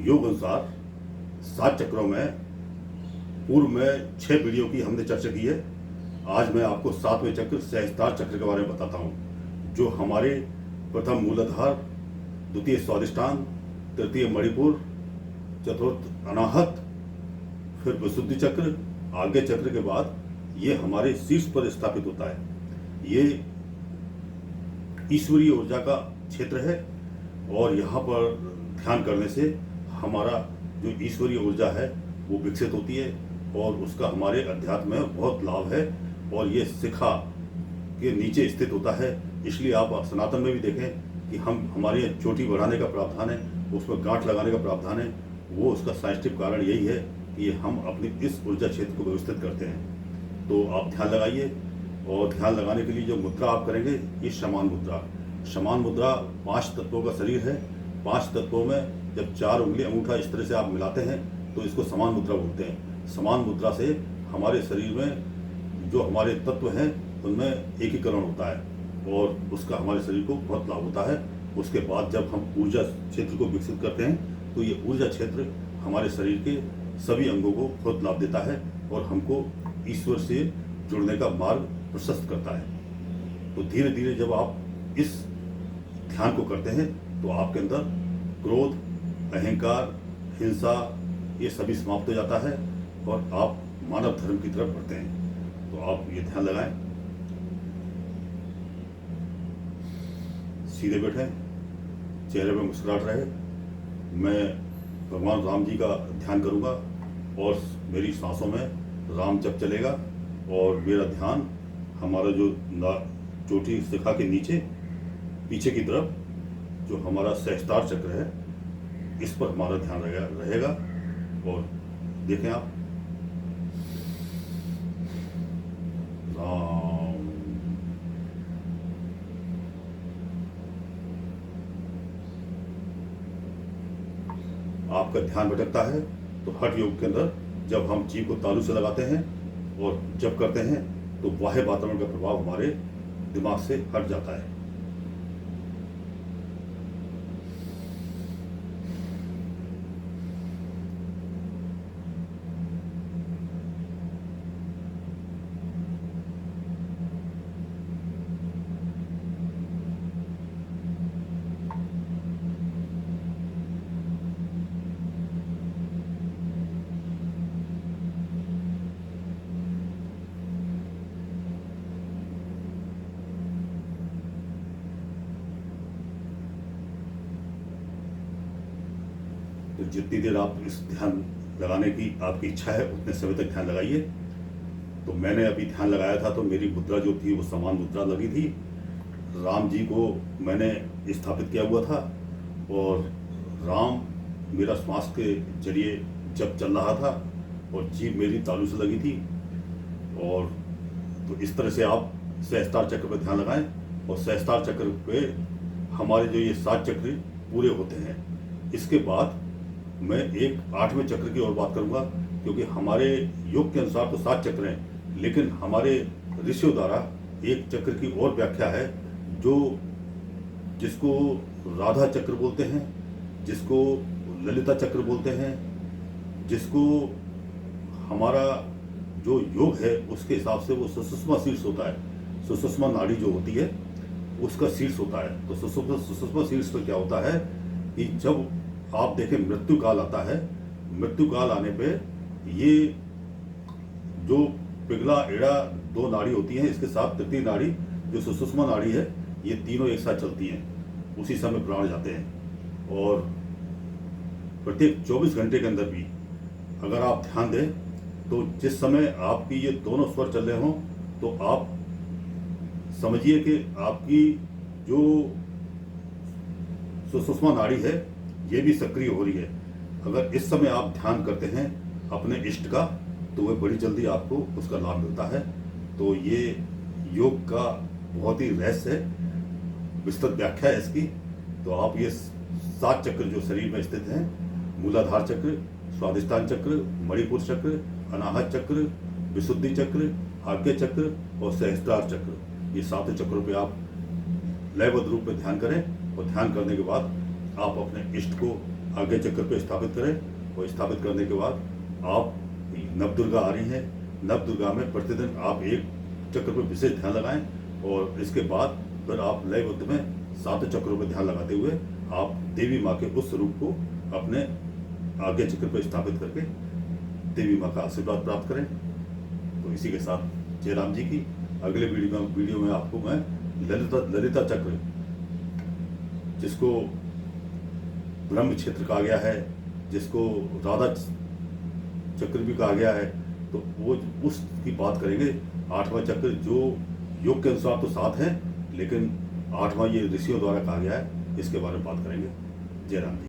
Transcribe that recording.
योग अनुसार 7 चक्रों में पूर्व में 6 वीडियो की हमने चर्चा की है। आज मैं आपको 7वें चक्र सहस्त्रार चक्र के बारे में बताता हूँ, जो हमारे प्रथम मूलाधार, द्वितीय स्वादिष्टान, तृतीय मणिपुर, चतुर्थ अनाहत, फिर विशुद्धि चक्र, आज्ञा चक्र के बाद ये हमारे शीर्ष पर स्थापित होता है। ये ईश्वरीय ऊर्जा का क्षेत्र है और यहाँ पर ध्यान करने से हमारा जो ईश्वरीय ऊर्जा है वो विकसित होती है और उसका हमारे अध्यात्म में बहुत लाभ है। और ये शिखा के नीचे स्थित होता है, इसलिए आप सनातन में भी देखें कि हमारे यहाँ चोटी बढ़ाने का प्रावधान है, उसमें गांठ लगाने का प्रावधान है। वो उसका साइंटिफिक कारण यही है कि हम अपनी इस ऊर्जा क्षेत्र को व्यवस्थित करते हैं। तो आप ध्यान लगाइए, और ध्यान लगाने के लिए जो मुद्रा आप करेंगे ये समान मुद्रा। समान मुद्रा 5 तत्वों का शरीर है। 5 तत्वों में जब 4 उंगली अंगूठा इस तरह से आप मिलाते हैं तो इसको समान मुद्रा बोलते हैं। समान मुद्रा से हमारे शरीर में जो हमारे तत्व हैं उनमें एकीकरण होता है और उसका हमारे शरीर को बहुत लाभ होता है। उसके बाद जब हम ऊर्जा क्षेत्र को विकसित करते हैं तो ये ऊर्जा क्षेत्र हमारे शरीर के सभी अंगों को बहुत लाभ देता है और हमको ईश्वर से जुड़ने का मार्ग प्रशस्त करता है। तो धीरे धीरे जब आप इस ध्यान को करते हैं तो आपके अंदर क्रोध, अहंकार, हिंसा ये सभी समाप्त हो जाता है और आप मानव धर्म की तरफ बढ़ते हैं। तो आप ये ध्यान लगाएं, सीधे बैठें, चेहरे में मुस्कुराहट रहे। मैं भगवान राम जी का ध्यान करूंगा और मेरी सांसों में राम जप चलेगा और मेरा ध्यान हमारा जो चोटी शिखा के नीचे पीछे की तरफ जो हमारा सहस्त्रार चक्र है इस पर हमारा ध्यान रहेगा। और देखें आप, राम। आपका ध्यान भटकता है तो हठ योग के अंदर जब हम जीभ को तालू से लगाते हैं और जब करते हैं तो बाह्य वातावरण का प्रभाव हमारे दिमाग से हट जाता है। तो जितनी देर आप इस ध्यान लगाने की आपकी इच्छा है उतने समय तक ध्यान लगाइए। तो मैंने अभी ध्यान लगाया था तो मेरी मुद्रा जो थी वो समान मुद्रा लगी थी। राम जी को मैंने स्थापित किया हुआ था और राम मेरा श्वास के जरिए जब चल रहा था और जीभ मेरी तालू से लगी थी। और तो इस तरह से आप सहस्त्रार चक्र पर ध्यान लगाएं और सहस्त्रार चक्र पे हमारे जो ये 7 चक्र पूरे होते हैं। इसके बाद मैं एक 8वें चक्र की और बात करूंगा, क्योंकि हमारे योग के अनुसार तो 7 चक्र हैं, लेकिन हमारे ऋषियों द्वारा एक चक्र की और व्याख्या है जो जिसको राधा चक्र बोलते हैं, जिसको ललिता चक्र बोलते हैं, जिसको हमारा जो योग है उसके हिसाब से वो सुषुम्ना शीर्ष होता है। सुषुम्ना नाड़ी जो होती है उसका शीर्ष होता है। तो सुषुम्ना शीर्ष पर क्या होता है कि जब आप देखें मृत्यु काल आता है, मृत्यु काल आने पे ये जो पिघला एड़ा 2 नाड़ी होती हैं, इसके साथ तृतीय नाड़ी जो सुषुम्ना नाड़ी है, ये तीनों एक साथ चलती हैं। उसी समय प्राण जाते हैं और प्रत्येक 24 घंटे के अंदर भी अगर आप ध्यान दें तो जिस समय आपकी ये दोनों स्वर चल रहे हों तो आप समझिए कि आपकी जो सुषुम्ना नाड़ी है ये भी सक्रिय हो रही है। अगर इस समय आप ध्यान करते हैं अपने इष्ट का तो वह बड़ी जल्दी आपको उसका लाभ मिलता है। तो ये योग का बहुत ही रहस्य है, विस्तृत व्याख्या है इसकी। तो आप ये 7 चक्र जो शरीर में स्थित हैं, मूलाधार चक्र, स्वादिष्टान चक्र, मणिपुर चक्र, अनाहत चक्र, विशुद्धि चक्र, आज्ञा चक्र और सहस्त्रार चक्र, ये 7 चक्रों पे आप लयबद्ध रूप में ध्यान करें और ध्यान करने के बाद आप अपने इष्ट को आगे चक्र पे स्थापित करें और स्थापित करने के बाद आप नवदुर्गा आ रही हैं, नवदुर्गा में प्रतिदिन आप एक चक्र पर विशेष ध्यान लगाएं और इसके बाद फिर आप लय बुद्ध में 7 चक्रों पर ध्यान लगाते हुए आप देवी माँ के उस स्वरूप को अपने आगे चक्र पर स्थापित करके देवी माँ का आशीर्वाद प्राप्त करें। तो इसी के साथ जय राम जी की। अगले वीडियो में आपको मैं ललिता चक्र, जिसको ब्रह्म क्षेत्र कहा गया है, जिसको राधा चक्र भी कहा गया है, तो वो उसकी बात करेंगे। 8वां चक्र जो योग के अनुसार तो 7 है, लेकिन 8वां ये ऋषियों द्वारा कहा गया है, इसके बारे में बात करेंगे। जय राम जी।